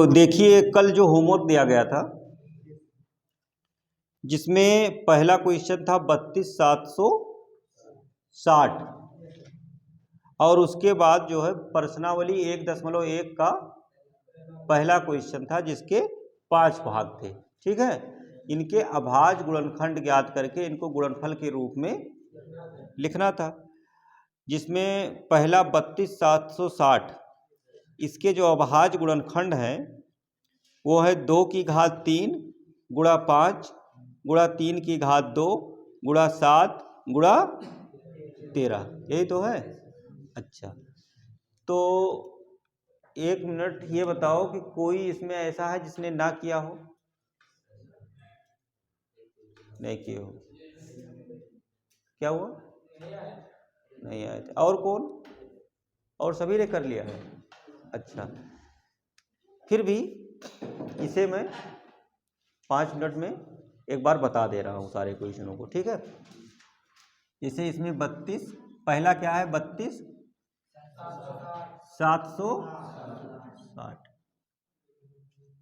तो देखिए कल जो होमवर्क दिया गया था जिसमें पहला क्वेश्चन था 32,760 और उसके बाद जो है प्रश्नावली 1.1 का पहला क्वेश्चन था जिसके 5 भाग थे। ठीक है, इनके अभाज्य गुणनखंड ज्ञात करके इनको गुणनफल के रूप में लिखना था, जिसमें पहला 32,760 इसके जो अभाज्य गुणनखंड हैं वो है 2 की घात 3 गुणा 5 गुणा 3 की घात 2 गुणा 7 गुणा 13, यही तो है। अच्छा, तो एक मिनट ये बताओ कि कोई इसमें ऐसा है जिसने ना किया हो? नहीं किए हो? क्या हुआ? नहीं आए थे। और कौन? और सभी ने कर लिया है। अच्छा, फिर भी इसे मैं 5 मिनट में एक बार बता दे रहा हूँ सारे क्वेश्चनों को। ठीक है, जैसे इसमें 32 पहला क्या है? 32,760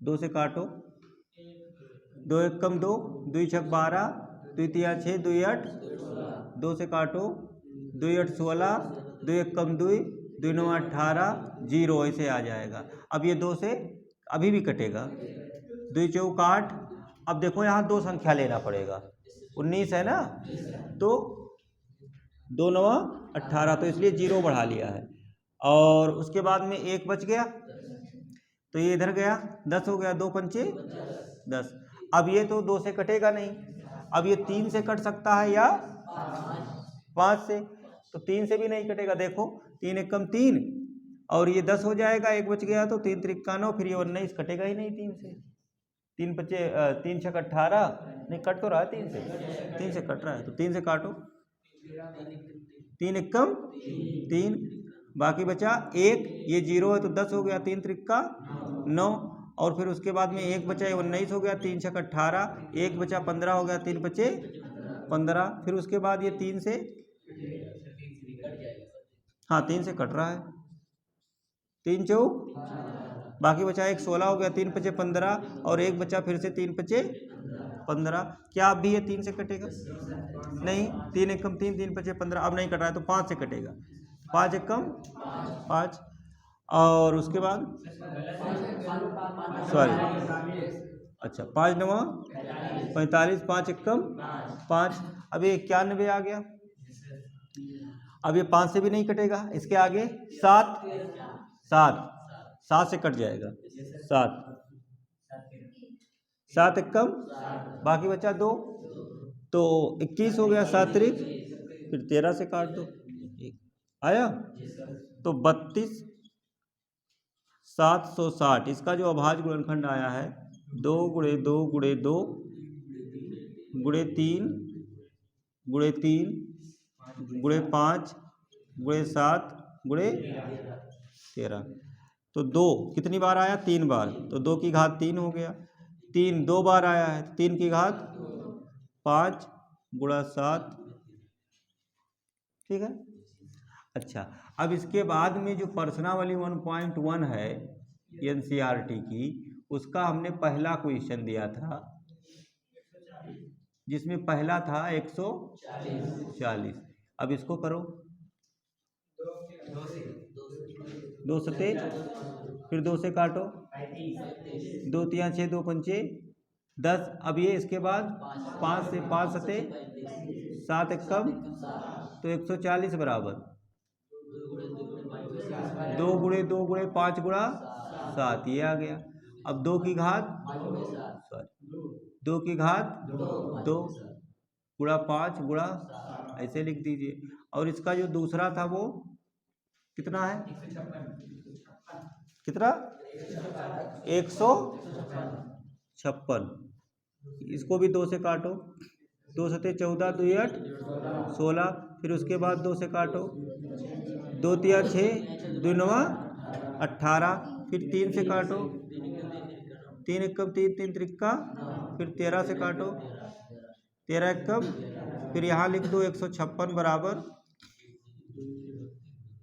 2 से काटो, 2 एक कम 2, 2 छक 12, 2 तिया 6, 2 8, 2 से काटो, 2 8 16, 2 एक कम 2, 2 9 18, 0 ऐसे आ जाएगा। अब ये 2 से अभी भी कटेगा, 2 चौक 8। अब देखो यहाँ 2 संख्या लेना पड़ेगा, 19 है ना, तो 2 9 18, तो इसलिए 0 बढ़ा लिया है। और उसके बाद में 1 बच गया तो ये इधर गया, 10 हो गया, 2 पंचे 10। अब ये तो 2 से कटेगा नहीं, अब ये 3 से कट सकता है या 5 से, तो 3 से भी नहीं कटेगा। देखो 3 एक कम 3 और ये 10 हो जाएगा, 1 बच गया तो 3 त्रिक 9, फिर ये 19 कटेगा ही नहीं 3 से। 3 बचे 3 छक 18, नहीं कट तो रहा है 3 से, 3 से कट रहा है तो 3 से काटो, 3 एक कम 3, बाकी बचा 1, ये 0 है तो 10 हो गया, 3 त्रिक 9, और फिर उसके बाद में 1 बचा 19 हो गया, 3 छक 18, 1 बचा 15 हो गया, 3 बचे 15, फिर उसके बाद ये 3 से, हाँ 3 से कट रहा है, 3 चौक, बाकी बचा 1 16 हो गया, 3 पचे 15 और 1 बचा फिर से 3 पचे 15। क्या अब भी ये 3 से कटेगा? नहीं, 3 एक कम 3, 3 पचे 15, अब नहीं कट रहा है तो 5 से कटेगा, 5 एक कम 5, और उसके बाद सॉरी, अच्छा 5 9 45, 5 एक कम 5, अब ये 91 आ गया। अब ये 5 से भी नहीं कटेगा, इसके आगे 7 7 7 से कट जाएगा, 7 7 एक कम, बाकी बचा 2, तो 21 हो गया, 7 त्रिक, फिर 13 से काट दो, आया। तो 32,760 इसका जो अभाज्य गुणनखंड आया है 2 गुणे 2 गुणे 2 गुणे 3 गुणे 3 गुणे 5 गुणे 7 गुणे 13, तो 2 कितनी बार आया? 3 बार, तो 2 की घात 3 हो गया, 3 2 बार आया है, 3 की घात 5 गुणा 7, ठीक है। अच्छा, अब इसके बाद में जो प्रश्नावली 1.1 है एनसीईआरटी की, उसका हमने पहला क्वेश्चन दिया था जिसमें पहला था 140। अब इसको करो, 2 सते, फिर 2 से काटो, 2 तिया 6, 2 पंचे 10, अब ये इसके बाद 5 से 5 सते 7 एक कम, तो 140 बराबर 2 गुणे 2 गुणे 5 गुणा 7, ये आ गया। अब 2 की घात, सॉरी 2 की घात 2 गुणा 5 गुणा, ऐसे लिख दीजिए। और इसका जो दूसरा था वो कितना है? कितना? 156, इसको भी 2 से काटो, 2 सते 14, 2 8 16, फिर उसके बाद 2 से काटो, 2 तिया 6, 2 9 18, फिर 3 से काटो, 3 एक कम 3, 3 त्रिक्का, फिर 13 से काटो, 13 एक कम, फिर यहाँ लिख दो 156 बराबर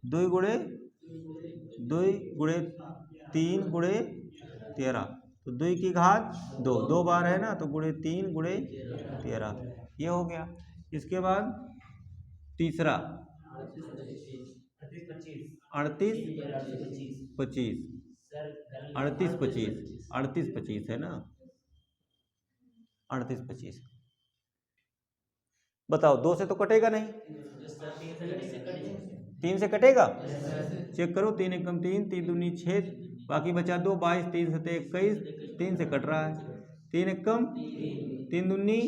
2 गुणे 2 गुणे 3 गुणे 13, तो 2 की घात 2, 2 बार है ना, तो गुणे 3 गुणे 13, ये हो गया। इसके बाद तीसरा 38 25, 38 25, 38 25 है ना, 38 25। बताओ 2 से तो कटेगा नहीं, 3 से कटेगा, चेक करो। 3 एकम 3, 3 दूनी 6, बाकी बचा 2, 22, 3 सते 21, 3 से कट रहा है। 3 एकम 3 दूनी,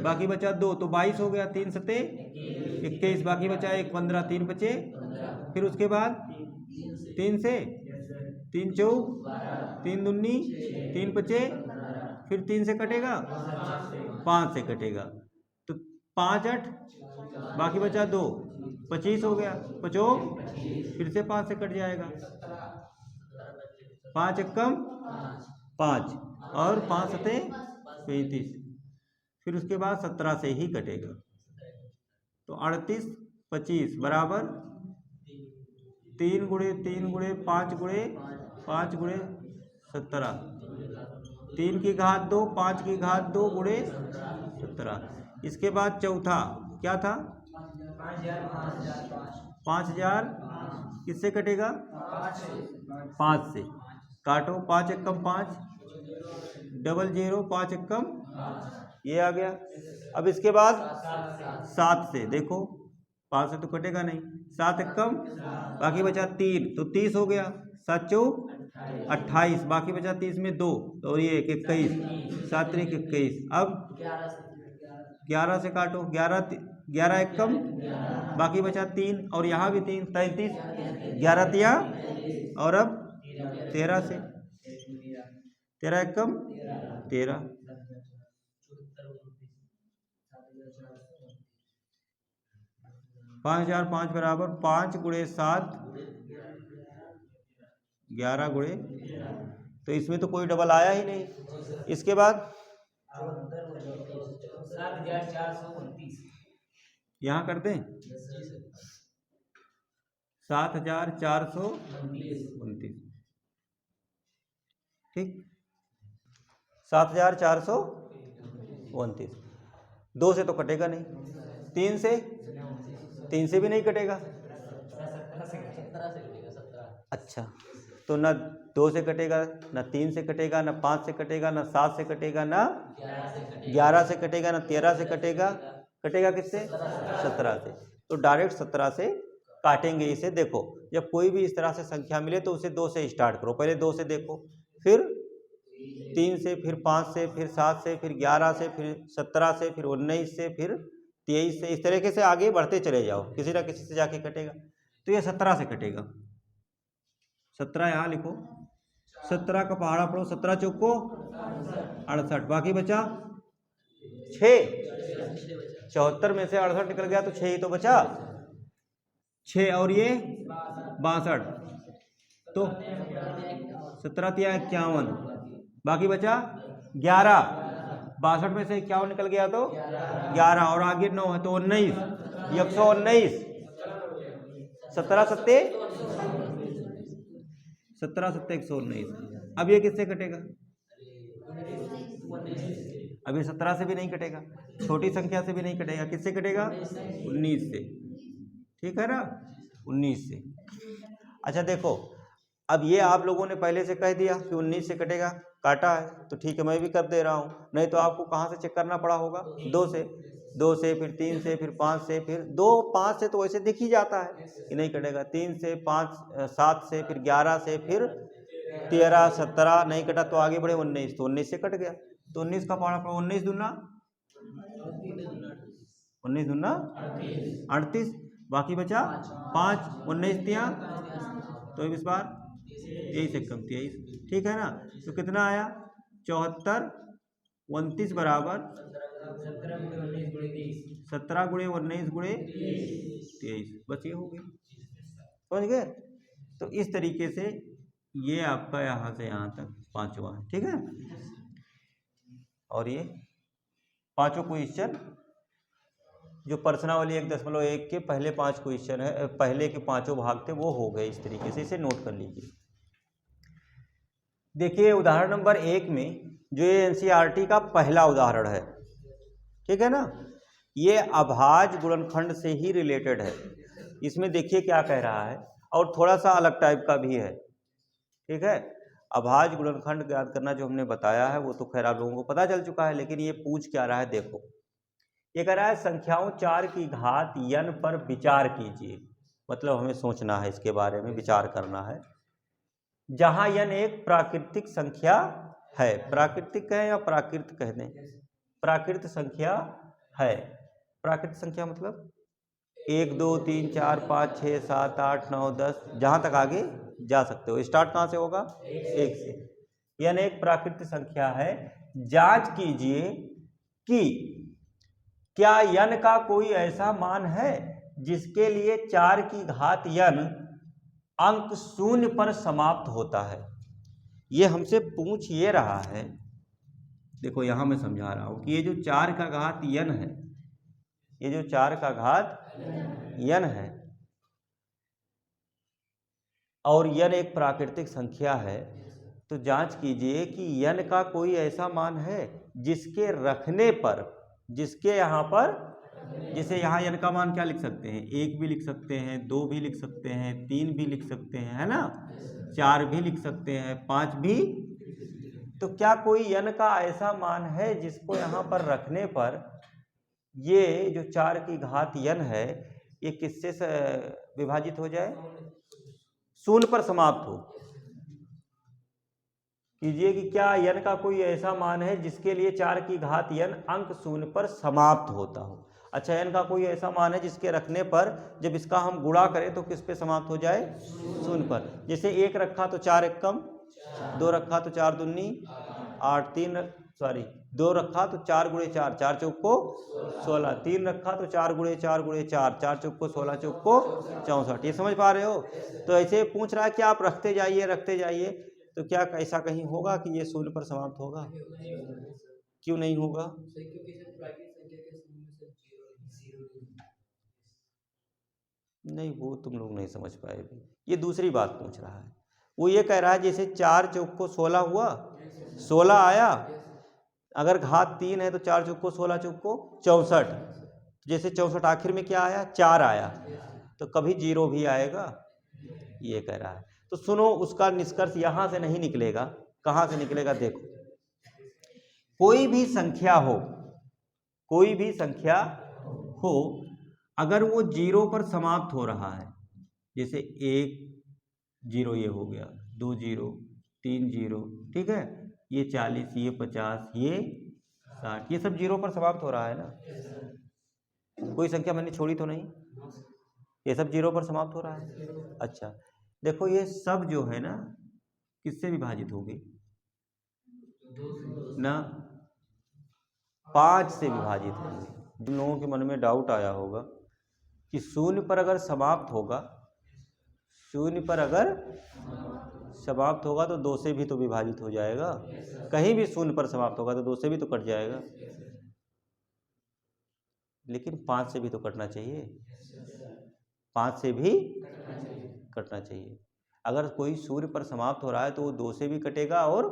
बाकी बचा 2, तो 22 हो गया। 3 सते 21, बाकी बचा 1, 15, 3 बचे। फिर उसके बाद 3 से 3 चौक 3 दूनी 3 बचे, फिर 3 से कटेगा, 5 से कटेगा, तो 5 8, बाकी बचा 2, 25 हो गया। 5 फिर से 5 से कट जाएगा, 5 एकम 5 और 5 सते 35, फिर उसके बाद 17 से ही कटेगा। तो 38 25 बराबर 3 गुणे 3 गुणे 5 गुणे 5 गुणे 17, 3 की घात 2, 5 की घात 2 गुणे 17। इसके बाद चौथा क्या था, 5000, किससे कटेगा, 5 से काटो, 5 एकम 5, 00, 5 एकम, ये आ गया। अब इसके बाद 7 से देखो, 5 से तो कटेगा नहीं, 7 एकम, बाकी बचा 3, तो 30 हो गया। 7 चौक 28, बाकी बचा 30 में 2, तो ये 21, 7 3 21। अब 11 से काटो, 11 एकम, बाकी बचा 3, और यहाँ भी 3, 33, 11 तिया, और अब 13 से, 13 एकम 13, 5005 बराबर 5 गुणे 7 11 गुणे, तो इसमें तो कोई डबल आया ही नहीं। इसके बाद 7429, यहाँ कर दें 7429, ठीक, 7429। 2 से तो कटेगा नहीं, 3 से भी नहीं कटेगा। अच्छा, तो ना 2 से कटेगा, ना 3 से कटेगा, ना 5 से कटेगा, ना 7 से कटेगा, ना 11 से कटेगा, ना 13 से कटेगा। कटेगा किससे, 17 से। तो डायरेक्ट 17 से काटेंगे इसे। देखो, जब कोई भी इस तरह से संख्या मिले तो उसे 2 से स्टार्ट करो। पहले 2 से देखो, फिर 3 से, फिर 5 से, फिर 7 से, फिर 11 से, फिर 17 से, फिर 19 से, फिर 23 से। इस तरीके से आगे बढ़ते चले जाओ, किसी ना किसी से जाके कटेगा। तो ये 17 से कटेगा। 17 यहाँ लिखो, 17 का पहाड़ा पढ़ो, 17 चौको 68, बाकी बचा 6, 74 में से 68 निकल गया, तो 6 ही तो बचा, 6 और ये 62, तो 17 तिया 51, बाकी बचा 11, 62 में से 51 निकल गया तो 11, और आगे 9 है तो 19, 119, 17 सत्ते 119। अब ये किससे कटेगा, अब ये 17 से भी नहीं कटेगा, छोटी संख्या से भी नहीं कटेगा, किससे कटेगा, 19 से, ठीक है ना, 19 से। अच्छा देखो, अब ये आप लोगों ने पहले से कह दिया कि 19 से कटेगा, काटा है, तो ठीक है, मैं भी कर दे रहा हूँ। नहीं तो आपको कहाँ से चेक करना पड़ा होगा, 2 से, फिर 3 से, फिर 5 से, फिर 2 5 से तो वैसे दिख ही जाता है कि नहीं कटेगा। 3 से, 5 7 से, फिर 11 से, फिर 13 17 नहीं कटा, तो आगे बढ़े 19, तो 19 से कट गया। तो 19 का पहाड़ा पड़ा, 19 दूना 38, बाकी बचा 5, 19 तिया, तो इस बार 23 एकम 23, ठीक है ना। तो कितना आया, 74 29 बराबर 17 गुणे 19 गुणे 23, बस ये हो गई, समझ गए। तो इस तरीके से ये आपका यहाँ से यहाँ तक पांचवा है, ठीक है। और ये पांचों क्वेश्चन जो प्रश्नावली 1.1 के पहले 5 क्वेश्चन है, पहले के 5 भाग थे, वो हो गए। इस तरीके से इसे नोट कर लीजिए। देखिए उदाहरण नंबर 1 में जो ये एनसीईआरटी का पहला उदाहरण है, ठीक है ना, ये अभाज्य गुणनखंड से ही रिलेटेड है। इसमें देखिए क्या कह रहा है, और थोड़ा सा अलग टाइप का भी है, ठीक है। अभाज्य गुणनखंड ज्ञात करना जो हमने बताया है वो तो खैर आप लोगों को पता चल चुका है, लेकिन ये पूछ क्या रहा है, देखो ये कह रहा है संख्याओं 4 की घात n पर विचार कीजिए। मतलब हमें सोचना है, इसके बारे में विचार करना है। जहां n एक प्राकृतिक संख्या है, प्राकृतिक कहें या प्राकृत कह दें, प्राकृत संख्या है। प्राकृत संख्या मतलब 1 2 3 4 5 6 7 8 9 10, जहां तक आगे जा सकते हो। स्टार्ट कहां से होगा, 1 से। n एक प्राकृतिक संख्या है। जांच कीजिए कि क्या n का कोई ऐसा मान है जिसके लिए 4 की घात n अंक 0 पर समाप्त होता है। ये हमसे पूछ ये रहा है, देखो यहां मैं समझा रहा हूं कि ये जो 4 का घात n है, ये जो 4 का घात n है और n एक प्राकृतिक संख्या है, तो जांच कीजिए कि n का कोई ऐसा मान है जिसके रखने पर, जिसके यहाँ पर, जैसे यहाँ n का मान क्या लिख सकते हैं, 1 भी लिख सकते हैं, 2 भी लिख सकते हैं, 3 भी लिख सकते हैं, है ना, 4 भी लिख सकते हैं, 5 भी। तो क्या कोई n का ऐसा मान है जिसको यहाँ पर रखने पर ये जो 4 की घात n है ये किससे विभाजित हो जाए, 0 पर समाप्त हो। कीजिए कि क्या n का कोई ऐसा मान है जिसके लिए 4 की घात n अंक 0 पर समाप्त होता हो। अच्छा, n का कोई ऐसा मान है जिसके रखने पर जब इसका हम गुणा करें तो किस पे समाप्त हो जाए, 0 पर। जैसे 1 रखा तो 4 एकम, 2 रखा तो 4 दूनी 8, 2 रखा तो 4 गुणे 4, 4 चौक को 16, 3 रखा तो 4 गुणे 4 गुणे 4, 4 चौक को 16, चौक को 64। ये समझ पा रहे हो। तो ऐसे पूछ रहा है कि आप रखते जाइए रखते जाइए, तो क्या ऐसा कहीं होगा कि ये 0 पर समाप्त होगा, क्यों नहीं होगा। नहीं, वो तुम लोग नहीं समझ पाए भी। ये दूसरी बात पूछ रहा है, वो ये कह रहा है जैसे 4 चौक को 16 हुआ, 16 आया, अगर घात 3 है तो 4 चौक को 16, चौक को 64, जैसे 64 आखिर में क्या आया, 4 आया, तो कभी 0 भी आएगा, ये कह रहा है। तो सुनो, उसका निष्कर्ष यहां से नहीं निकलेगा, कहां से निकलेगा, देखो कोई भी संख्या हो, कोई भी संख्या हो, अगर वो 0 पर समाप्त हो रहा है, जैसे 1 0 ये हो गया, 2 0, 3 0, ठीक है, ये 40, ये 50, ये 60, ये सब 0 पर समाप्त हो रहा है ना। कोई संख्या मैंने छोड़ी तो नहीं, ये सब 0 पर समाप्त हो रहा है। अच्छा देखो, ये सब जो है ना किससे विभाजित होगी ना, 5 से विभाजित होंगे। जिन लोगों के मन में डाउट आया होगा कि 0 पर अगर समाप्त होगा, 0 पर अगर समाप्त होगा तो 2 से भी तो विभाजित हो जाएगा, कहीं भी 0 पर समाप्त होगा तो 2 से भी तो कट जाएगा, लेकिन 5 से भी तो कटना चाहिए, 5 से भी कटना चाहिए। अगर कोई 0 पर समाप्त हो रहा है तो वो 2 से भी कटेगा और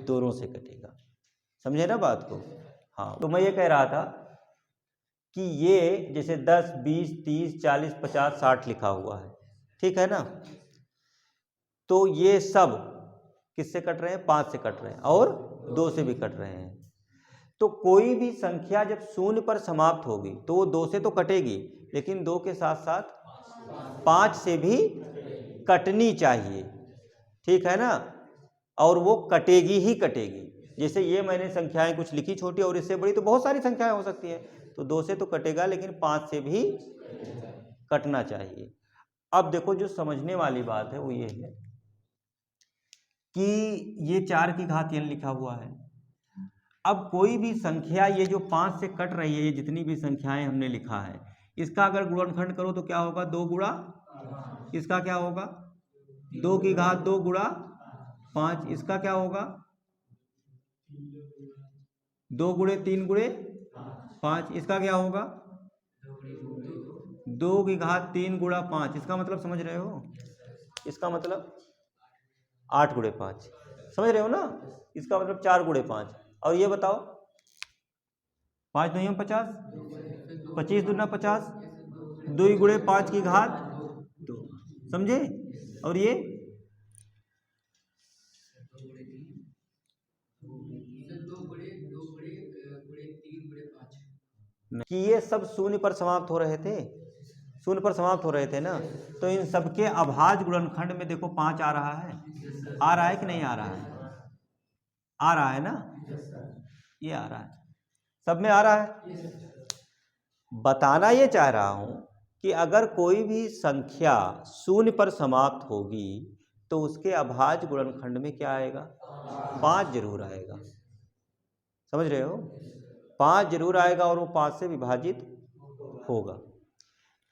दोनों से कटेगा, समझे ना बात को। हाँ, तो मैं ये कह रहा था कि ये जैसे 10 20 30 40 50 60 लिखा हुआ है, ठीक है ना, तो ये सब किससे कट रहे हैं, 5 से कट रहे हैं और 2 से भी कट रहे हैं। तो कोई भी संख्या जब 0 पर समाप्त होगी तो वो 2 से तो कटेगी, लेकिन 2 के साथ साथ 5 से भी कटनी चाहिए, ठीक है ना, और वो कटेगी ही कटेगी। जैसे ये मैंने संख्याएं कुछ लिखी छोटी, और इससे बड़ी तो बहुत सारी संख्याएं हो सकती हैं, तो 2 से तो कटेगा लेकिन 5 से भी कटना चाहिए। अब देखो, जो समझने वाली बात है वो ये है कि ये 4 की घात n लिखा हुआ है। अब कोई भी संख्या ये जो 5 से कट रही है, ये जितनी भी संख्याएं हमने लिखा है, इसका अगर गुणनखंड करो तो क्या होगा, 2 गुणा, इसका क्या होगा 2 की घात 2 गुणा 5, इसका क्या होगा 2 गुणे 3 गुणे 5, इसका क्या होगा 2 की घात 3 गुणा 5, इसका मतलब समझ रहे हो, इसका मतलब 8 गुणे 5, समझ रहे हो ना? इसका मतलब 4 गुणे 5। और ये बताओ 5 दूनी 50, 25 दूना 50, 2 गुणे 5 की घात 2, समझे? और ये कि ये सब शून्य पर समाप्त हो रहे थे, शून्य पर समाप्त हो रहे थे ना, तो इन सबके अभाज्य गुणनखंड में देखो 5 आ रहा है, आ रहा है कि नहीं आ रहा है? आ रहा है ना, ये आ रहा है, सब में आ रहा है। बताना ये चाह रहा हूं कि अगर कोई भी संख्या शून्य पर समाप्त होगी तो उसके अभाज्य गुणनखंड में क्या आएगा? 5 जरूर आएगा, समझ रहे हो? 5 जरूर आएगा और वो 5 से विभाजित होगा।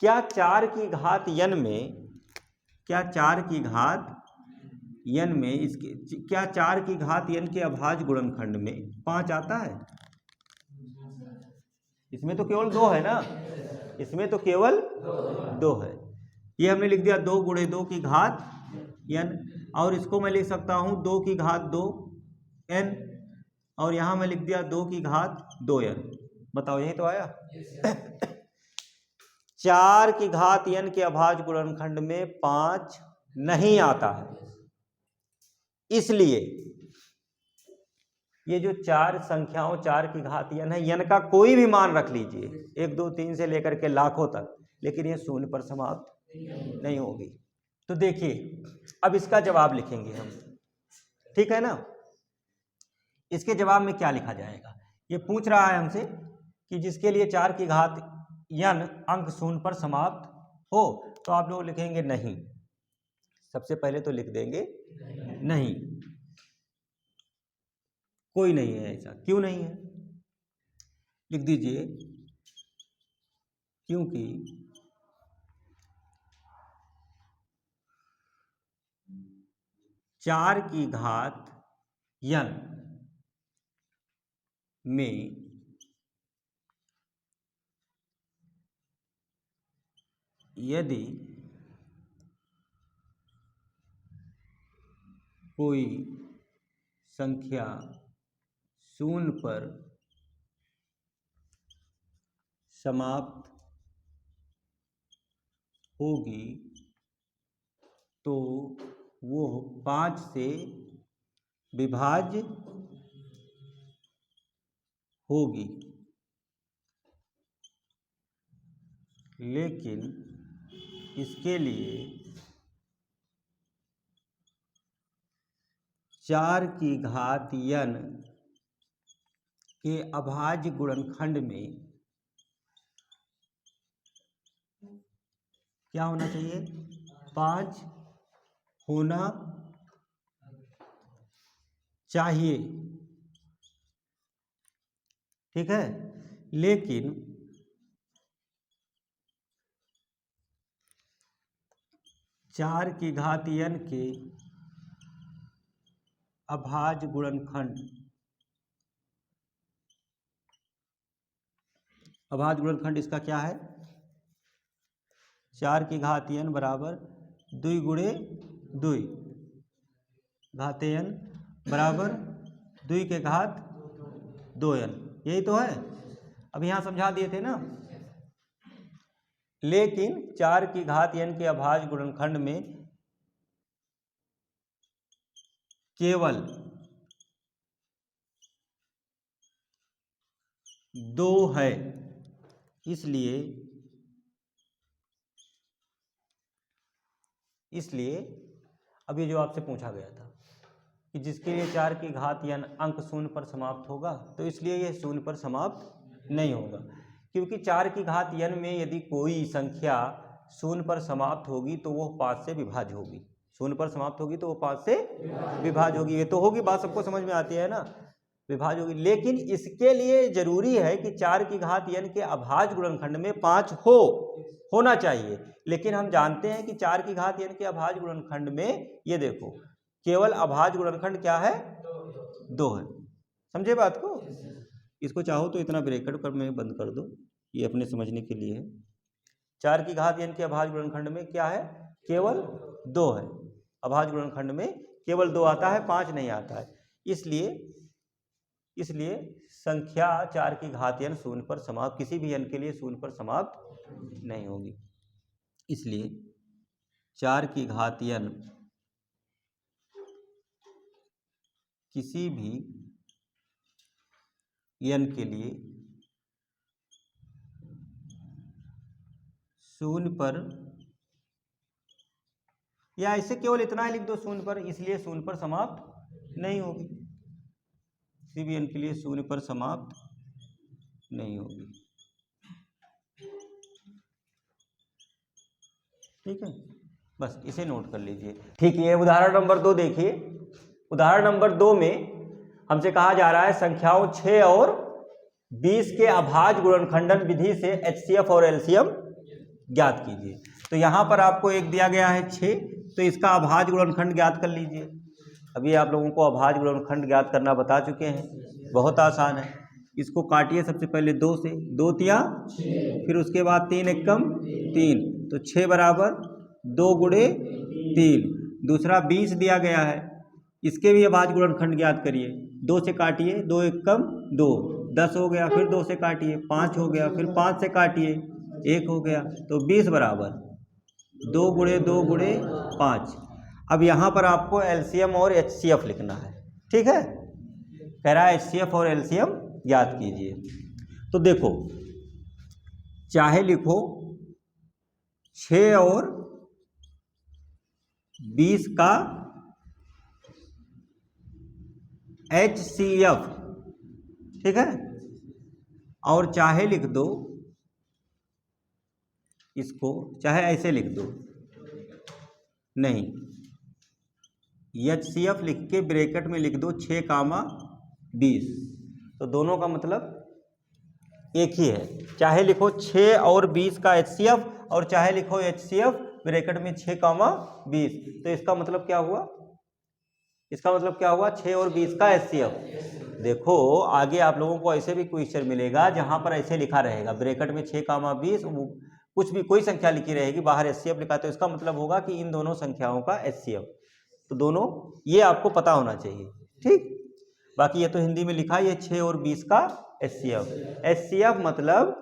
क्या 4 की घात n में, क्या 4 की घात n में इसके, क्या 4 की घात n के अभाज्य गुणनखंड में 5 आता है? इसमें तो केवल 2 है ना, इसमें तो केवल 2 है। ये हमने लिख दिया 2 गुणे 2 की घात n, और इसको मैं लिख सकता हूं 2 की घात 2 n, और यहां मैं लिख दिया 2 की घात 2n। बताओ यही तो आया? 4 की घात n के अभाज्य गुणनखंड में 5 नहीं आता है। इसलिए ये जो 4 संख्याओं 4 की घात n है, n का कोई भी मान रख लीजिए, 1 2 3 से लेकर के लाखों तक, लेकिन ये शून्य पर समाप्त नहीं होगी। तो देखिए अब इसका जवाब लिखेंगे हम, ठीक है ना? इसके जवाब में क्या लिखा जाएगा? ये पूछ रहा है हमसे कि जिसके लिए 4 की घात n अंक शून्य पर समाप्त हो, तो आप लोग लिखेंगे नहीं। सबसे पहले तो लिख देंगे नहीं, कोई नहीं है ऐसा। क्यों नहीं है? लिख दीजिए क्योंकि 4 की घात n में यदि कोई संख्या शून्य पर समाप्त होगी तो वो 5 से विभाज्य होगी, लेकिन इसके लिए 4 की घात n के अभाज्य गुणनखंड में क्या होना चाहिए? 5 होना चाहिए, ठीक है? लेकिन चार की घात n के अभाज्य गुणनखंड, अभाज्य गुणनखंड इसका क्या है? 4 की घात n बराबर 2 गुणे 2 घाते n बराबर 2 के घात 2n, यही तो है। अब यहाँ समझा दिए थे ना। लेकिन 4 की घात n के अभाज्य गुणनखंड में केवल 2 है, इसलिए अब ये जो आपसे पूछा गया था कि जिसके लिए 4 की घात n अंक शून्य पर समाप्त होगा, तो इसलिए ये शून्य पर समाप्त नहीं होगा, क्योंकि 4 की घात n में यदि कोई संख्या शून्य पर समाप्त होगी तो वो 5 से विभाज्य होगी। शून्य पर समाप्त होगी तो वो 5 से विभाज्य होगी। ये तो होगी, बात सबको समझ में आती है ना, विभाज्य होगी। लेकिन इसके लिए जरूरी है कि 4 की घात n के अभाज्य गुणनखंड में 5 होना चाहिए। लेकिन हम जानते हैं कि 4 की घात n के अभाज्य गुणनखंड में ये देखो केवल अभाज्य गुणनखंड क्या है? 2 है। समझे बात को? इसको चाहो तो इतना ब्रैकेट कर में बंद कर दो, ये अपने समझने के लिए है। 4 की घात n के अभाज्य गुणनखंड में क्या है? केवल 2 है। अभाज्य गुणनखंड में केवल 2 आता है, 5 नहीं आता है। इसलिए संख्या 4 की घात n शून्य पर समाप्त, किसी भी n के लिए शून्य पर समाप्त नहीं होगी। इसलिए 4 की घात n किसी भी n के लिए शून्य पर, या इसे केवल इतना ही लिख दो शून्य पर, इसलिए शून्य पर समाप्त नहीं होगी। किसी भी n के लिए शून्य पर समाप्त नहीं होगी। ठीक है, बस इसे नोट कर लीजिए। ठीक है, उदाहरण नंबर 2 देखिए। उदाहरण नंबर 2 में हमसे कहा जा रहा है संख्याओं 6 और 20 के अभाज्य गुणनखंडन विधि से HCF और LCM ज्ञात कीजिए। तो यहाँ पर आपको एक दिया गया है 6, तो इसका अभाज्य गुणनखंड ज्ञात कर लीजिए। अभी आप लोगों को अभाज्य गुणनखंड ज्ञात करना बता चुके हैं, बहुत आसान है। इसको काटिए सबसे पहले 2 से, 2 तिया, फिर उसके बाद 3 एकम 3, तो 6 बराबर 2 गुणे 3। दूसरा 20 दिया गया है, इसके भी अभाज्य गुणनखंड ज्ञात करिए। 2 से काटिए, 2 एकम 2, 10 हो गया, फिर 2 से काटिए, 5 हो गया, फिर 5 से काटिए, 1 हो गया, तो 20 बराबर 2 गुणे 2 गुणे 5। अब यहाँ पर आपको LCM और HCF लिखना है। ठीक है, कह रहा है HCF और LCM ज्ञात कीजिए। तो देखो, चाहे लिखो 6 और 20 का HCF, ठीक है, और चाहे लिख दो इसको, चाहे ऐसे लिख दो, नहीं, HCF लिख के ब्रैकेट में लिख दो 6,20, तो दोनों का मतलब एक ही है। चाहे लिखो 6 और 20 का HCF और चाहे लिखो HCF ब्रैकेट में 6,20, तो इसका मतलब क्या हुआ? इसका मतलब क्या हुआ? 6 और 20 का HCF। देखो आगे आप लोगों को ऐसे भी क्वेश्चन मिलेगा जहां पर ऐसे लिखा रहेगा ब्रैकेट में 6,20, कुछ भी कोई संख्या लिखी रहेगी, बाहर HCF लिखा, तो इसका मतलब होगा कि इन दोनों संख्याओं का HCF। तो दोनों ये आपको पता होना चाहिए। ठीक, बाकी ये तो हिंदी में लिखा है, ये 6 और 20 का HCF। HCF मतलब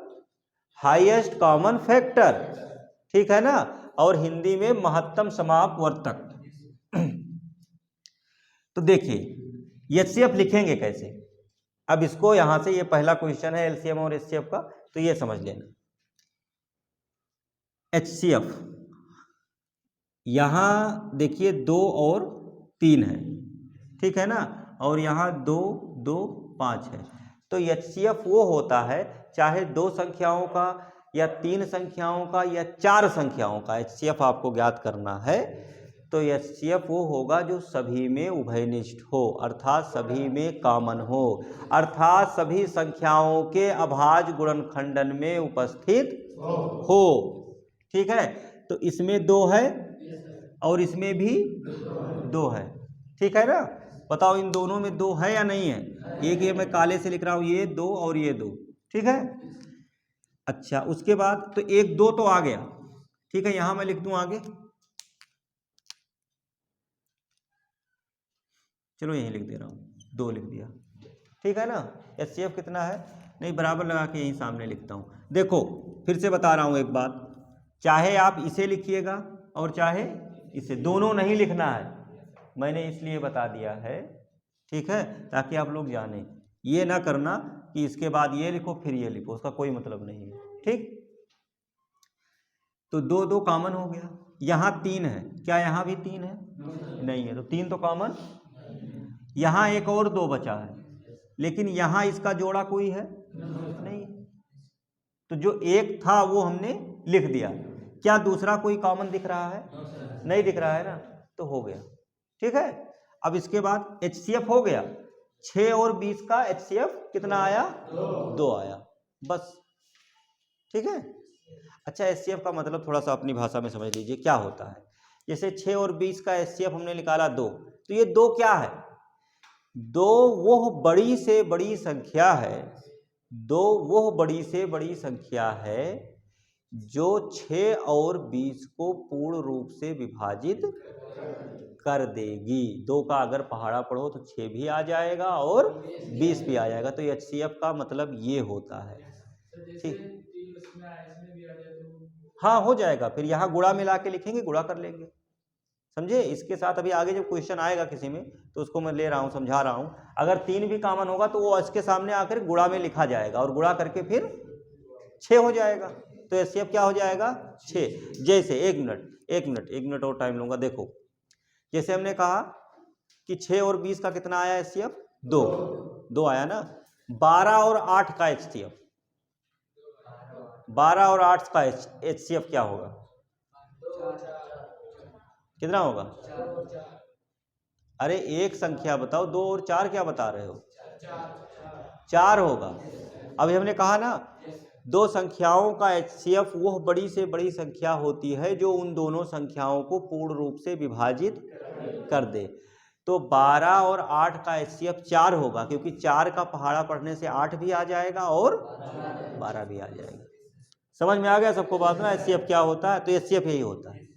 हाईएस्ट कॉमन फैक्टर, ठीक है ना, और हिंदी में महत्तम समापवर्तक। तो देखिए HCF लिखेंगे कैसे, अब इसको यहां से, ये पहला क्वेश्चन है LCM और HCF का, तो ये समझ लेना। HCF यहां देखिए 2 और 3 है, ठीक है ना, और यहां 2 2 5 है। तो HCF वो होता है चाहे 2 संख्याओं का या 3 संख्याओं का या 4 संख्याओं का HCF आपको ज्ञात करना है। तो HCF वो होगा जो सभी में उभयनिष्ठ हो, अर्थात सभी में कॉमन हो, अर्थात सभी संख्याओं के अभाज्य गुणनखंडन में उपस्थित हो। ठीक है, तो इसमें 2 है और इसमें भी 2 है, ठीक है ना। बताओ इन दोनों में 2 है या नहीं है? एक ये मैं काले से लिख रहा हूं, ये 2 और ये 2, ठीक है। अच्छा, उसके बाद तो 1 2 तो आ गया, ठीक है, यहां मैं लिख दूं आगे, चलो यहीं लिख दे रहा हूं, 2 लिख दिया, ठीक है ना। HCF कितना है? नहीं, बराबर लगा के यहीं सामने लिखता हूं। देखो फिर से बता रहा हूं एक बात, चाहे आप इसे लिखिएगा और चाहे इसे, दोनों नहीं लिखना है, मैंने इसलिए बता दिया है, ठीक है, ताकि आप लोग जाने। ये ना करना कि इसके बाद ये लिखो फिर ये लिखो, उसका कोई मतलब नहीं है। ठीक, तो 2 2 कॉमन हो गया। यहां 3 है, क्या यहां भी 3 है? नहीं है, तो 3 तो कॉमन। यहां एक और 2 बचा है, लेकिन यहां इसका जोड़ा कोई है नहीं, तो जो एक था वो हमने लिख दिया। क्या दूसरा कोई कॉमन दिख रहा है? नहीं दिख रहा है ना, तो हो गया। ठीक है, अब इसके बाद HCF हो गया, 6 और 20 का HCF कितना आया? 2 आया, बस। ठीक है, अच्छा HCF का मतलब थोड़ा सा अपनी भाषा में समझ लीजिए क्या होता है। जैसे 6 और 20 का HCF हमने निकाला 2, तो ये 2 क्या है? 2 वो बड़ी से बड़ी संख्या है, 2 वो बड़ी से बड़ी संख्या है जो 6 और 20 को पूर्ण रूप से विभाजित कर देगी। 2 का अगर पहाड़ा पढ़ो तो 6 भी आ जाएगा और 20 भी आ जाएगा। तो HCF का मतलब ये होता है। ठीक, हाँ हो जाएगा। फिर यहाँ गुणा मिला के लिखेंगे, गुणा कर लेंगे, समझे। इसके साथ अभी आगे जब क्वेश्चन आएगा किसी में तो उसको मैं ले रहा हूँ, समझा रहा हूँ। अगर 3 भी कॉमन होगा तो वो इसके सामने आकर गुणा में लिखा जाएगा और गुणा करके फिर 6 हो जाएगा। तो HCF क्या हो जाएगा 6। जैसे एक मिनट और टाइम लूंगा। देखो जैसे हमने कहा कि 6 और 20 का कितना आया HCF 2 आया ना। 12 और 8 का HCF, 12 और 8 का HCF क्या होगा, कितना होगा? अरे एक संख्या बताओ, 2 और 4 क्या बता रहे हो? 4 होगा। अभी हमने कहा ना 2 संख्याओं का HCF वह बड़ी से बड़ी संख्या होती है जो उन दोनों संख्याओं को पूर्ण रूप से विभाजित कर दे। तो 12 और 8 का HCF 4 होगा, क्योंकि 4 का पहाड़ा पढ़ने से 8 भी आ जाएगा और 12 भी आ जाएगा। समझ में आ गया सबको बात ना, HCF क्या होता है? तो HCF यही होता है,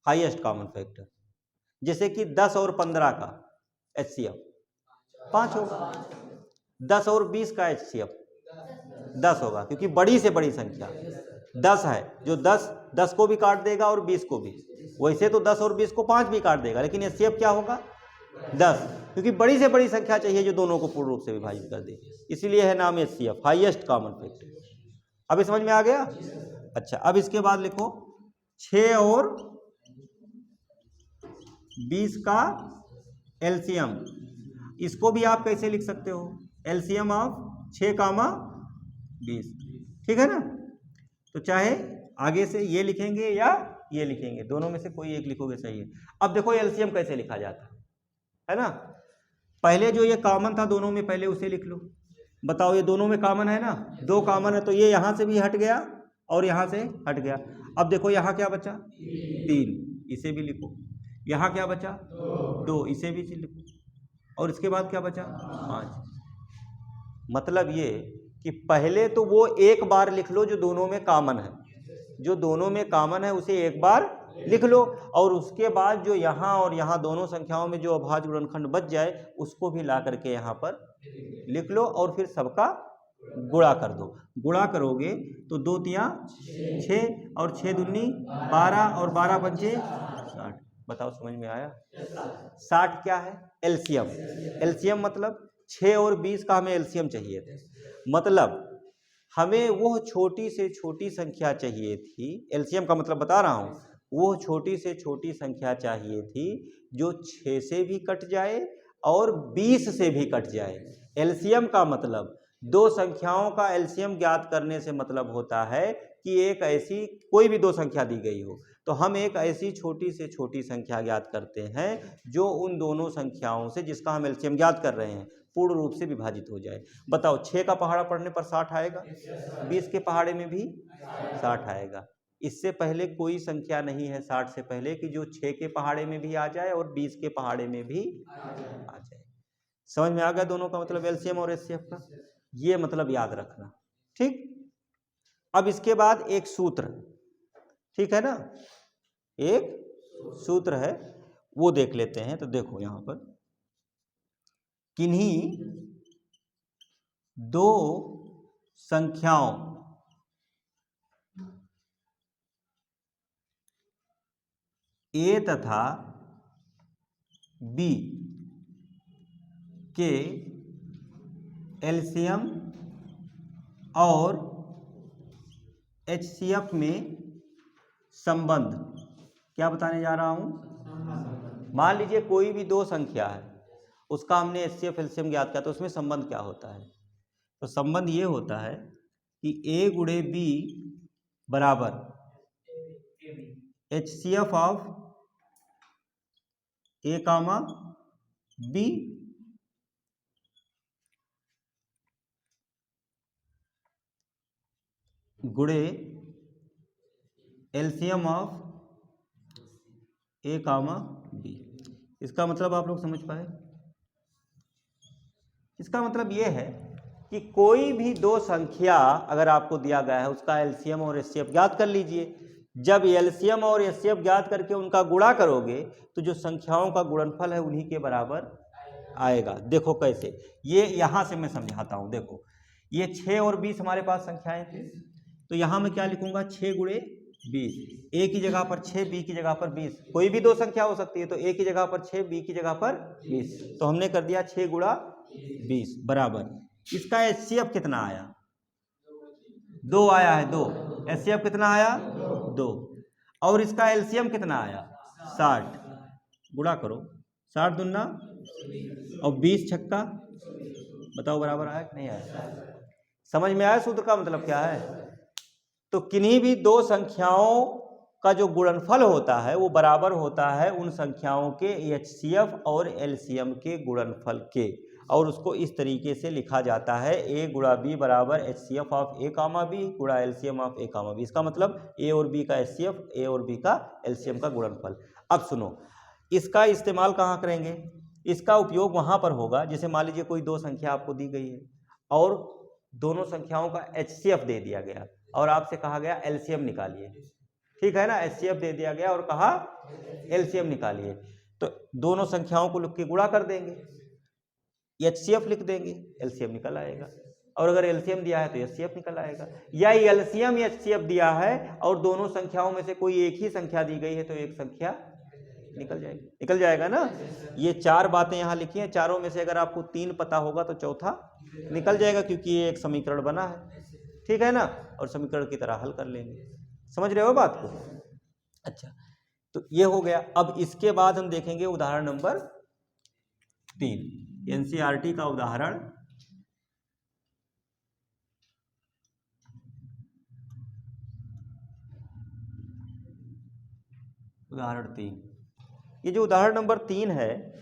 हाईएस्ट कॉमन फैक्टर। जैसे कि 10 और 15 का HCF 5 होगा। 10 और 20 का HCF 10 होगा, क्योंकि बड़ी से बड़ी संख्या 10 है, जो 10 को भी काट देगा और 20 को भी। वैसे तो 10 और 20 को 5 भी काट देगा, लेकिन HCF क्या होगा 10, क्योंकि बड़ी से बड़ी संख्या चाहिए जो दोनों को पूर्ण रूप से विभाजित कर दे। इसीलिए है नाम HCF, हाईएस्ट कॉमन फैक्टर। अभी समझ में आ गया? अच्छा, अब इसके बाद लिखो 6 और 20 का LCM। इसको भी आप कैसे लिख सकते हो? LCM ऑफ 6, 20, ठीक है ना। तो चाहे आगे से ये लिखेंगे या ये लिखेंगे, दोनों में से कोई एक लिखोगे सही है। अब देखो LCM कैसे लिखा जाता है ना। पहले जो ये कॉमन था दोनों में, पहले उसे लिख लो। बताओ ये दोनों में कॉमन है ना, 2 कॉमन है, तो ये यहां से भी हट गया और यहां से हट गया। अब देखो यहां क्या बचा 3, इसे भी लिखो। यहां क्या बचा 2, इसे भी लिखो। और इसके बाद क्या बचा 5। मतलब ये कि पहले तो वो एक बार लिख लो जो दोनों में कॉमन है, जो दोनों में कॉमन है उसे एक बार लिख लो, और उसके बाद जो यहाँ और यहाँ दोनों संख्याओं में जो अभाज्य गुणनखंड बच जाए उसको भी ला करके यहाँ पर लिख लो, और फिर सबका गुणा कर दो। गुणा करोगे तो 2 तिया 6 और 6 दूनी 12 और 12 पंचे 60। बताओ समझ में आया? 60 क्या है? LCM। LCM मतलब 6 और 20 का हमें LCM चाहिए था। मतलब हमें वो छोटी से छोटी संख्या चाहिए थी, LCM का मतलब बता रहा हूं, वो छोटी से छोटी संख्या चाहिए थी जो 6 से भी कट जाए और 20 से भी कट जाए। LCM का मतलब 2 संख्याओं का LCM ज्ञात करने से मतलब होता है कि एक ऐसी कोई भी 2 संख्या दी गई हो, तो हम एक ऐसी छोटी से छोटी संख्या ज्ञात करते हैं जो उन दोनों संख्याओं से जिसका हम LCM ज्ञात कर रहे हैं पूर्ण रूप से विभाजित हो जाए। बताओ 6 का पहाड़ा पढ़ने पर 60 आएगा, 20 के पहाड़े में भी 60 आएगा। इससे पहले कोई संख्या नहीं है 60 से पहले कि जो 6 के पहाड़े में भी आ जाए और 20 के पहाड़े में भी आ जाए। समझ में आ गया दोनों का मतलब LCM और HCF का? ये मतलब याद रखना, ठीक। अब इसके बाद एक सूत्र, ठीक है ना, एक सूत्र है वो देख लेते हैं। तो देखो यहां पर किन्हीं 2 संख्याओं A तथा B के LCM और HCF में संबंध, क्या बताने जा रहा हूं। मान लीजिए कोई भी 2 संख्या है, उसका हमने HCF LCM ज्ञात किया, तो उसमें संबंध क्या होता है? तो संबंध ये होता है कि A गुणे B बराबर HCF of A comma B गुणे LCM of A comma B। इसका मतलब आप लोग समझ पाए? इसका मतलब ये है कि कोई भी 2 संख्या अगर आपको दिया गया है उसका LCM और HCF ज्ञात कर लीजिए। जब एलसीएम और एचसीएफ ज्ञात करके उनका गुणा करोगे तो जो संख्याओं का गुणनफल है उन्हीं के बराबर आएगा। देखो कैसे, ये यहां से मैं समझाता हूं। देखो ये 6 और 20 हमारे पास संख्याएं थी, तो यहां मैं क्या लिखूंगा, 6 गुणे 20। ए की जगह पर 6, बी की जगह पर 20। कोई भी दो संख्या हो सकती है, तो ए की जगह पर 6, बी की जगह पर 20। तो हमने कर दिया 6 गुणा 20 बराबर। इसका एचसीएफ कितना आया, 2 आया है, 2। एचसीएफ कितना आया, 2। और इसका एलसीएम कितना आया, 60। गुणा करो, 60 दूना और 20 छक्का, बताओ बराबर आया कि नहीं आया। समझ में आया सूत्र का मतलब क्या है। तो किन्हीं भी दो संख्याओं का जो गुणनफल होता है वो बराबर होता है उन संख्याओं के एचसीएफ और एलसीएम के गुणनफल के, और उसको इस तरीके से लिखा जाता है ए गुणा बी बराबर HCF of A comma B गुणा LCM of A comma B. इसका मतलब ए और बी का एचसीएफ, ए और बी का एलसीएम का गुणनफल। अब सुनो, इसका इस्तेमाल कहाँ करेंगे, इसका उपयोग वहां पर होगा, जैसे मान लीजिए कोई दो संख्या आपको दी गई है और दोनों संख्याओं का एचसीएफ दे दिया गया और आपसे कहा गया एलसीएम निकालिए, ठीक है ना। एचसीएफ दे दिया गया और कहा एलसीएम निकालिए, तो दोनों संख्याओं को लिख के गुणा कर देंगे, एचसीएफ लिख देंगे, एलसीएम निकल आएगा। और अगर एलसीएम दिया है तो एचसीएफ निकल आएगा, या एलसीएम एचसीएफ दिया है और दोनों संख्याओं में से कोई एक ही संख्या दी गई है तो एक संख्या निकल जाएगी, निकल जाएगा ना। ये 4 बातें यहाँ लिखी हैं, चारों में से अगर आपको 3 पता होगा तो चौथा निकल जाएगा, क्योंकि ये एक समीकरण बना है, ठीक है ना। और समीकरण की तरह हल कर लेंगे, समझ रहे हो बात को। अच्छा, तो ये हो गया। अब इसके बाद हम देखेंगे उदाहरण नंबर 3, एनसीईआरटी का उदाहरण उदाहरण 3। ये जो उदाहरण नंबर 3 है,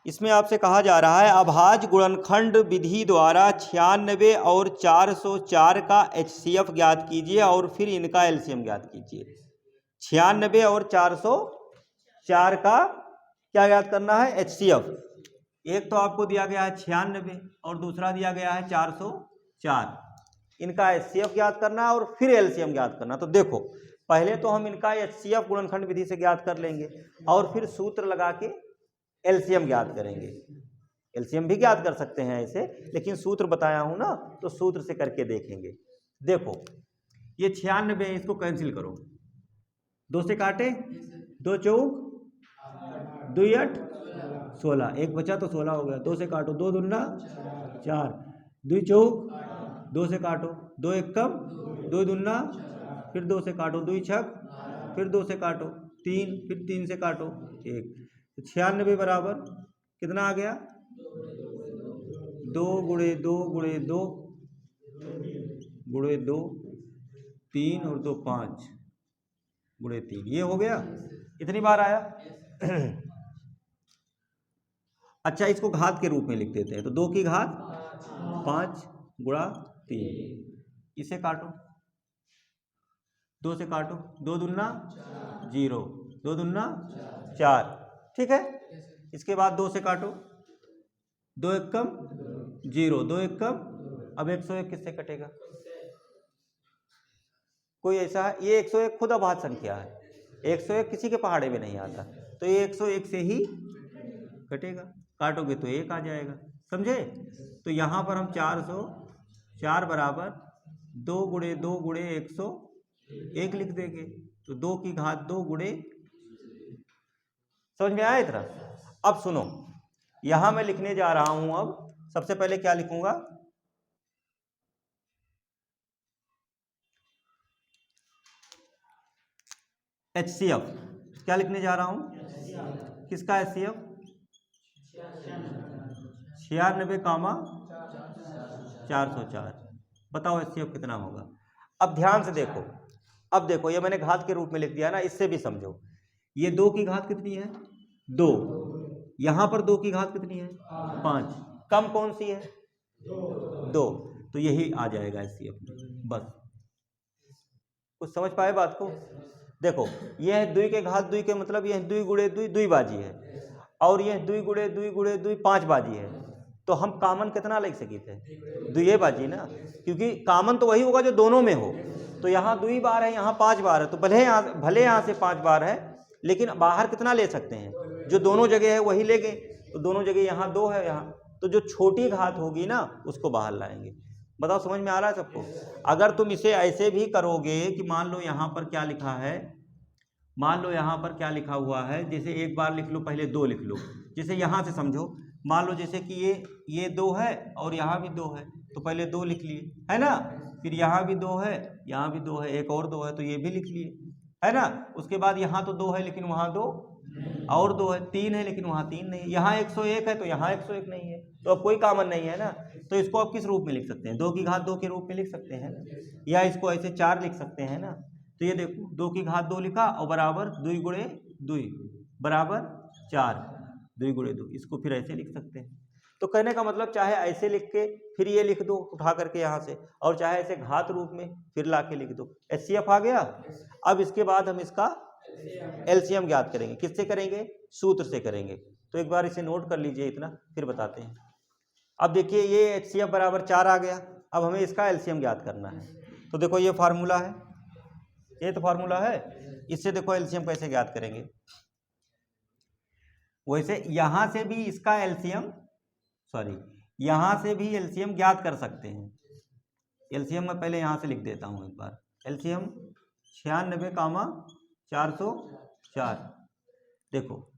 इसमें आपसे कहा जा रहा है अभाज्य गुणनखंड विधि द्वारा 96 और 404 का एचसीएफ ज्ञात कीजिए और फिर इनका एलसीएम ज्ञात कीजिए। 96 और 404 का क्या ज्ञात करना है, एचसीएफ। एक तो आपको दिया गया है 96 और दूसरा दिया गया है 404। इनका एचसीएफ ज्ञात करना और फिर एलसीएम ज्ञात करना। तो देखो, पहले तो हम इनका एचसीएफ गुणनखंड विधि से ज्ञात कर लेंगे और फिर सूत्र लगा के एलसीएम ज्ञात करेंगे। एलसीएम भी ज्ञात कर सकते हैं ऐसे, लेकिन सूत्र बताया हूं ना, तो सूत्र से करके देखेंगे। देखो ये 96, इसको कैंसिल करो, 2 से काटे, 2 चौक 2 8 16, एक बचा तो 16 हो गया। 2 से काटो, 2 दूना 4, 2 चौक 2 से काटो, 2 एक कम, 2 दूना, फिर 2 से काटो, 2 छक, फिर 2 से काटो 3, फिर 3 से काटो 1। तो 96 बराबर कितना आ गया, 2 गुणे 2 गुणे 2 गुणे 2, 3 और 2 5 गुणे 3, ये हो गया। इतनी बार आया। अच्छा, इसको घात के रूप में लिख देते हैं, तो 2 की घात 5 गुणा 3। इसे काटो, 2 से काटो, 2 दूना 0, 2 दूना 4, ठीक है। इसके बाद 2 से काटो, 2 एक कम 0, 2 एक कम। अब 101 किससे कटेगा, कोई ऐसा है, ये 101 खुद अभाज्य संख्या है, 101 किसी के पहाड़े में नहीं आता, तो ये 101 से ही कटेगा। काटोगे तो 1 आ जाएगा, समझे। तो यहां पर हम 404 बराबर 2 गुणे 2 गुणे 101 लिख देंगे, तो 2 की घात 2 गुणे, समझ में आया इतना। अब सुनो, यहां मैं लिखने जा रहा हूं, अब सबसे पहले क्या लिखूंगा, एचसीएफ। क्या लिखने जा रहा हूं, किसका एचसीएफ, 96 कामा 404। बताओ एचसीएफ कितना होगा। अब ध्यान से देखो, अब देखो ये मैंने घात के रूप में लिख दिया ना, इससे भी समझो। ये 2 की घात कितनी है, 2। यहां पर 2 की घात कितनी है, 5। कम कौन सी है, 2। तो यही आ जाएगा एचसीएफ, बस। कुछ समझ पाए बात को। देखो यह 2 के घात 2 के मतलब यह 2 गुणे 2 2 बाजी है, और यह 2 गुणे 2 गुणे 2 5 बाजी है। तो हम कामन कितना ले सके थे, 2 बाजी ना, क्योंकि कामन तो वही होगा जो दोनों में हो। तो यहाँ 2 बार है, यहाँ 5 बार है, तो भले यहाँ से 5 बार है, लेकिन बाहर कितना ले सकते हैं, जो दोनों जगह है वही ले गए, तो दोनों जगह यहाँ 2 है, यहाँ तो जो छोटी घात होगी ना उसको बाहर लाएंगे। बताओ समझ में आ रहा है सबको? अगर तुम इसे ऐसे भी करोगे कि मान लो यहाँ पर क्या लिखा है, मान लो यहाँ पर क्या लिखा हुआ है, जैसे एक बार लिख लो, पहले 2 लिख लो, जैसे यहाँ से समझो, मान लो जैसे कि ये 2 है और यहाँ भी 2 है, तो पहले 2 लिख लिए, है ना, फिर यहाँ भी 2 है, यहाँ भी 2 है, एक और 2 है तो ये भी लिख लिए, है ना। उसके बाद यहाँ तो 2 है लेकिन वहाँ 2 और 2 है, 3 है लेकिन वहाँ 3 नहीं है, यहाँ 101 है तो यहाँ 101 नहीं है, तो अब कोई कॉमन नहीं है ना, तो इसको आप किस रूप में लिख सकते हैं, 2 की घात 2 के रूप में लिख सकते हैं, या इसको ऐसे 4 लिख सकते हैं ना। तो ये देखो 2 की घात 2 लिखा और बराबर 2 गुणे 2 बराबर 4, 2 गुणे 2, इसको फिर ऐसे लिख सकते हैं। तो कहने का मतलब चाहे ऐसे लिख के फिर ये लिख दो उठा करके यहाँ से, और चाहे ऐसे घात रूप में फिर ला के लिख दो, HCF आ गया। अब इसके बाद हम इसका LCM ज्ञात करेंगे, किससे करेंगे, सूत्र से करेंगे। तो एक बार इसे नोट कर लीजिए इतना, फिर बताते हैं। अब देखिए ये HCF बराबर 4 आ गया, अब हमें इसका LCM ज्ञात करना है। तो देखो ये फार्मूला है, ये तो फार्मूला है, इससे देखो LCM कैसे ज्ञात करेंगे। वैसे यहां से भी इसका LCM, यहां से भी LCM ज्ञात कर सकते हैं। LCM मैं पहले यहां से लिख देता हूं एक बार, LCM 96,404। देखो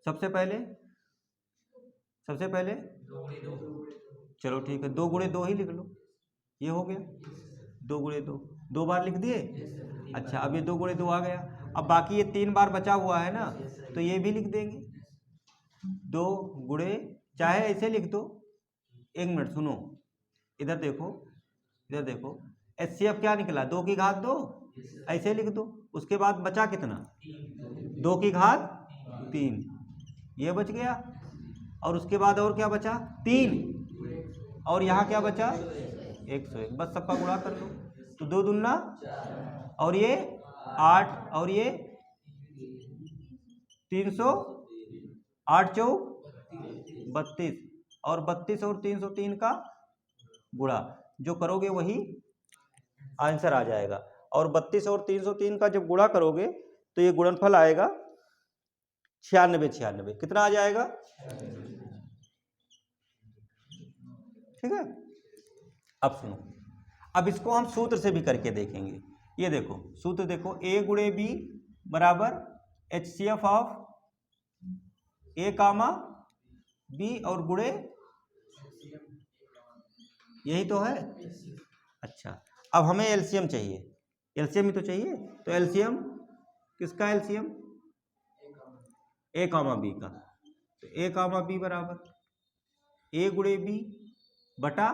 सबसे पहले चलो ठीक है, 2 गुणे 2 ही लिख लो, ये हो गया 2 गुणे 2, 2 बार लिख दिए। अच्छा अब ये 2 गुणे 2 आ गया, अब बाकी ये 3 बार बचा हुआ है ना, तो ये भी लिख देंगे 2 गुणे, चाहे ऐसे लिख दो, 1 मिनट सुनो, इधर देखो HCF क्या निकला, 2 की घात 2, ऐसे लिख दो। उसके बाद बचा कितना, 2 की घात 3, ये बच गया, और उसके बाद और क्या बचा 3, और यहाँ क्या बचा 101, बस सबका गुणा कर लो, तो 2 दूना और ये 8 और ये 300, 8 चौक 32, और 32 और 303 का गुणा जो करोगे वही आंसर आ जाएगा। और 32 और 303 का जब गुणा करोगे तो ये गुणनफल आएगा 96, कितना आ जाएगा, ठीक है। अब सुनो, अब इसको हम सूत्र से भी करके देखेंगे। ये देखो सूत्र देखो, A गुणे B बराबर HCF of A comma B और गुणे, यही तो है। अच्छा अब हमें LCM चाहिए, LCM ही तो चाहिए, तो LCM किसका, LCM A कामा B का, तो A कामा B बराबर A गुणे B बटा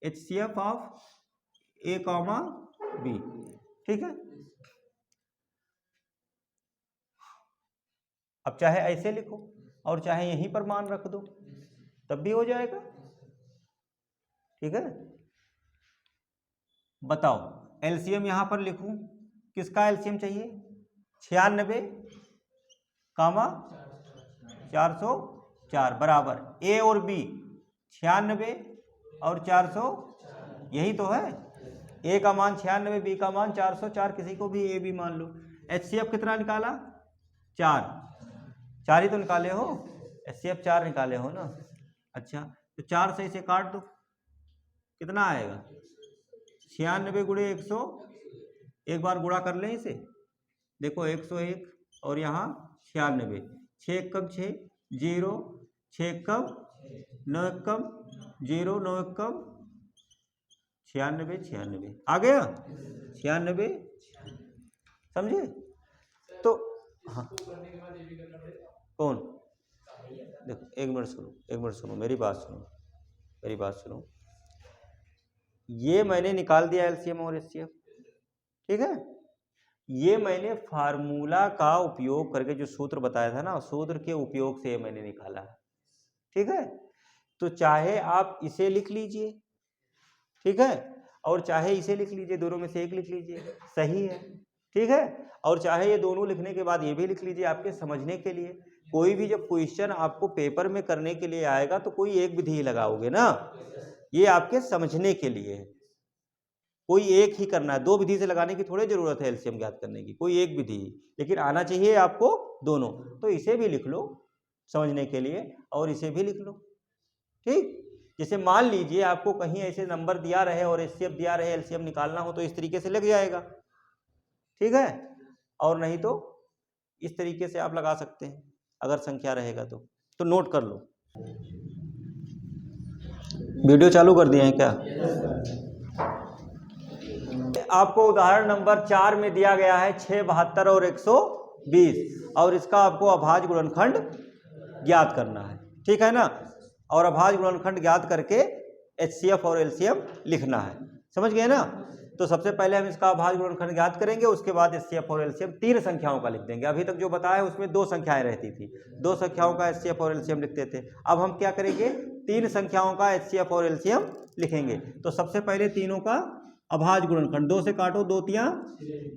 HCF of A comma B, ठीक है। अब चाहे ऐसे लिखो और चाहे यहीं पर मान रख दो तब भी हो जाएगा, ठीक है। बताओ LCM यहां पर लिखूं, किसका LCM चाहिए, 96 कामा 404 बराबर A और B 96 और 400, यही तो है। A का मान 96, B का मान 404, किसी को भी A B मान लो। HCF कितना निकाला, 4 ही तो निकाले हो, HCF 4 निकाले हो ना। अच्छा तो 4 से इसे काट दो, कितना आएगा 96 गुणे 100, एक बार गुणा कर लें इसे, देखो 101 और यहाँ 96, 6 कम 6 0, 6 कम 9 कम 0, 9 कम 96 आ गया 96, समझे। तो हाँ कौन, देखो एक मिनट सुनो मेरी बात सुनो, ये मैंने निकाल दिया LCM और HCF, ठीक है। ये मैंने फार्मूला का उपयोग करके जो सूत्र बताया था ना, सूत्र के उपयोग से मैंने निकाला है, ठीक है। तो चाहे आप इसे लिख लीजिए, ठीक है, और चाहे इसे लिख लीजिए, दोनों में से एक लिख लीजिए, सही है, ठीक है। और चाहे ये दोनों लिखने के बाद ये भी लिख लीजिए, आपके समझने के लिए। कोई भी जब क्वेश्चन आपको पेपर में करने के लिए आएगा तो कोई एक विधि लगाओगे ना, ये आपके समझने के लिए है। कोई एक ही करना है, दो विधि से लगाने की थोड़ी जरूरत है एलसीएम ज्ञात करने की, कोई एक विधि, लेकिन आना चाहिए आपको दोनों। तो इसे भी लिख लो समझने के लिए और इसे भी लिख लो, ठीक। जैसे मान लीजिए आपको कहीं ऐसे नंबर दिया रहे और एचसीएफ दिया रहे, एलसीएम निकालना हो तो इस तरीके से लग जाएगा, ठीक है, और नहीं तो इस तरीके से आप लगा सकते हैं अगर संख्या रहेगा तो नोट कर लो। वीडियो चालू कर दिए हैं क्या? आपको उदाहरण नंबर 4 में दिया गया है 6, 72 और 120 और इसका आपको अभाज्य गुणनखंड ज्ञात करना है, ठीक है ना। और अभाज्य गुणनखंड ज्ञात करके एचसीएफ और एलसीएम लिखना है, समझ गए ना। तो सबसे पहले हम इसका अभाज्य गुणनखंड ज्ञात करेंगे, उसके बाद एचसीएफ और एलसीएम 3 संख्याओं का लिख देंगे। अभी तक जो बताया है उसमें 2 संख्याएं रहती थी, 2 संख्याओं का एचसीएफ और एलसीएम लिखते थे। अब हम क्या करेंगे, 3 संख्याओं का एचसीएफ और एलसीएम लिखेंगे। तो सबसे पहले तीनों का अभाज्य गुणनखंड, 2 से काटो 2 तियां,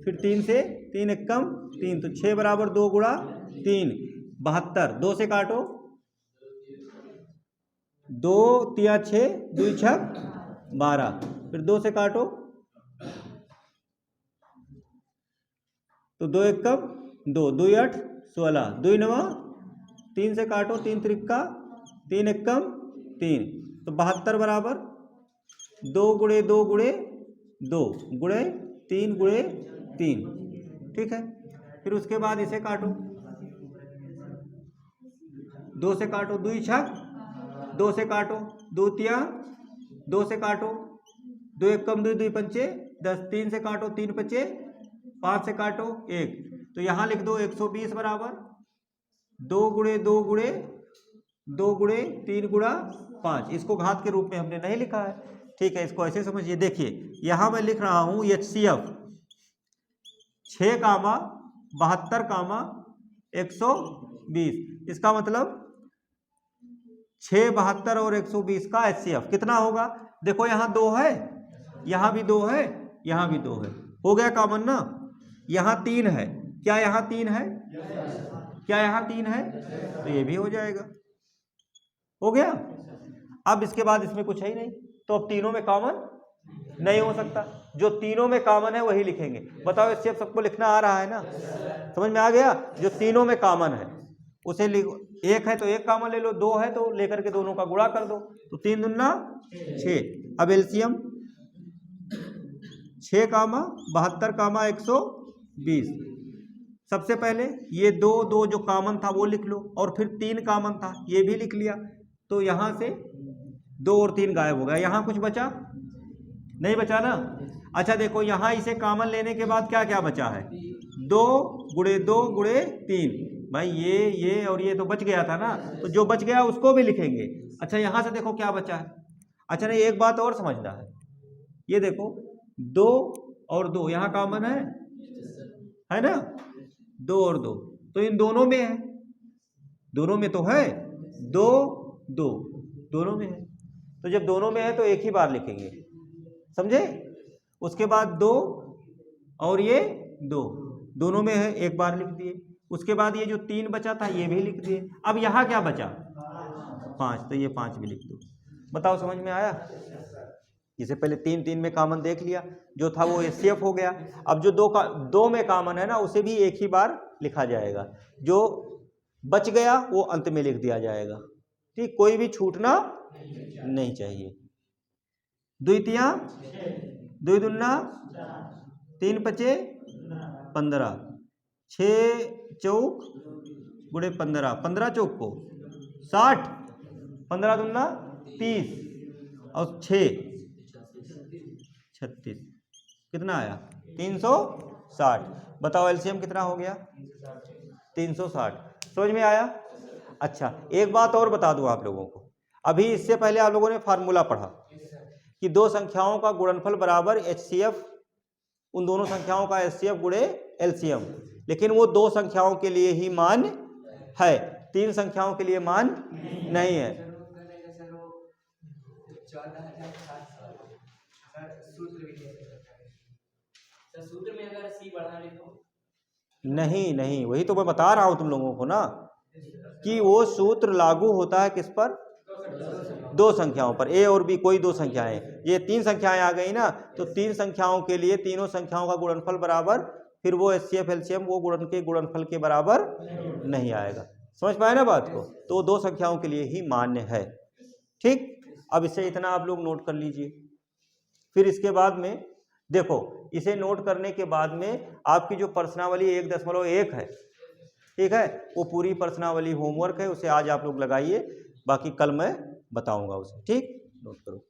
फिर 3 से 3 एकम 3, तो 6 बराबर 2 गुणा 3 72, 2 से काटो 2 तिया 6, 2 छक 12, फिर 2 से काटो तो 2 एकम 2, 2 8 16, 2 9 3 से काटो 3 त्रिक्का 3 एकम 3, तो 72 बराबर 2 गुणे 2 गुणे 2 गुणे 3 गुणे 3, ठीक है। फिर उसके बाद इसे काटो, 2 से काटो 2 छक, 2 से काटो 2 तिया, 2 से काटो 2 एकम 2, 2 पंचे 10, 3 से काटो 3 पचे 5 से काटो 1, तो यहाँ लिख दो 120 बराबर 2 गुणे 2 गुणे 2 गुणे 3 गुणा 5। इसको घात के रूप में हमने नहीं लिखा है, ठीक है, इसको ऐसे समझिए। देखिए यहाँ मैं लिख रहा हूँ एचसीएफ 6, 72, 120, इसका मतलब 6, 72 और 120 का एचसीएफ कितना होगा। देखो यहाँ 2 है, यहाँ भी 2 है, यहाँ भी 2 है, हो गया कॉमन ना। यहाँ 3 है, क्या यहाँ 3 है, क्या यहाँ 3 है, तो ये भी हो जाएगा, हो गया। अब इसके बाद इसमें कुछ है ही नहीं, तो अब तीनों में कॉमन नहीं हो सकता, जो तीनों में कॉमन है वही लिखेंगे। बताओ इससे सबको लिखना आ रहा है ना, समझ में आ गया। जो तीनों में कॉमन है उसे लिखो, 1 है तो 1 कॉमन ले लो, 2 है तो लेकर के दोनों का गुणा कर दो, तो 3 दूना 6। अब एलसीएम 6, 72, 120, सबसे पहले ये 2 2 जो कॉमन था वो लिख लो, और फिर 3 कॉमन था ये भी लिख लिया, तो यहाँ से 2 और 3 गायब हो गया, यहाँ कुछ बचा नहीं, बचा ना। अच्छा देखो यहाँ इसे कॉमन लेने के बाद क्या क्या बचा है, 2 गुणे 2 गुणे 3, भाई ये और ये तो बच गया था ना, तो जो बच गया उसको भी लिखेंगे। अच्छा यहाँ से देखो क्या बचा है। अच्छा नहीं, एक बात और समझना है, ये देखो 2 और 2 यहाँ कॉमन है ना, 2 और 2 तो इन दोनों में है, दोनों में तो है, 2 2 दोनों में है, तो जब दोनों में है तो एक ही बार लिखेंगे, समझे। उसके बाद 2 और ये 2 दोनों में है, एक बार लिख दिए। उसके बाद ये जो 3 बचा था ये भी लिख दिए। अब यहाँ क्या बचा, 5, तो ये 5 भी लिख दो। बताओ समझ में आया। जिसे पहले 3 3 में कॉमन देख लिया, जो था वो एचसीएफ हो गया। अब जो 2 में कॉमन है ना उसे भी एक ही बार लिखा जाएगा, जो बच गया वो अंत में लिख दिया जाएगा, ठीक, कोई भी छूटना नहीं चाहिए। 2 तियां 2 दूना 3 पचे 15, 6 चौक गुणे 15, 15 चौक को 60, 15 दूना 30 और 6 36, कितना आया 360। बताओ एलसीएम कितना हो गया 360। समझ में आया। अच्छा एक बात और बता दूं आप लोगों को, अभी इससे पहले आप लोगों ने फार्मूला पढ़ा कि 2 संख्याओं का गुणनफल बराबर एचसीएफ, उन दोनों संख्याओं का एचसीएफ गुणे एलसीएम, लेकिन वो 2 संख्याओं के लिए ही मान्य है, 3 संख्याओं के लिए मान्य नहीं है। सूत्र में अगर सी बढ़ा ले तो नहीं, वही तो मैं बता रहा हूं तुम लोगों को ना, कि वो सूत्र लागू होता है किस पर, दो संख्याओं पर, ए और बी कोई दो संख्याएं, ये तीन संख्याएं आ गई ना, तो तीन संख्याओं के लिए तीनों संख्याओं का गुणनफल बराबर, फिर वो एचसीएफ एलसीएम वो गुणन के गुणनफल के बराबर नहीं आएगा। समझ पाए ना बात को? तो दो संख्याओं के लिए ही मान्य है। ठीक, अब इससे इतना आप लोग नोट कर लीजिए। फिर इसके बाद में देखो, इसे नोट करने के बाद में आपकी जो प्रश्नावली 1.1 है, ठीक है, वो पूरी प्रश्नावली होमवर्क है, उसे आज आप लोग लगाइए, बाकी कल मैं बताऊंगा उसे। ठीक, नोट करो।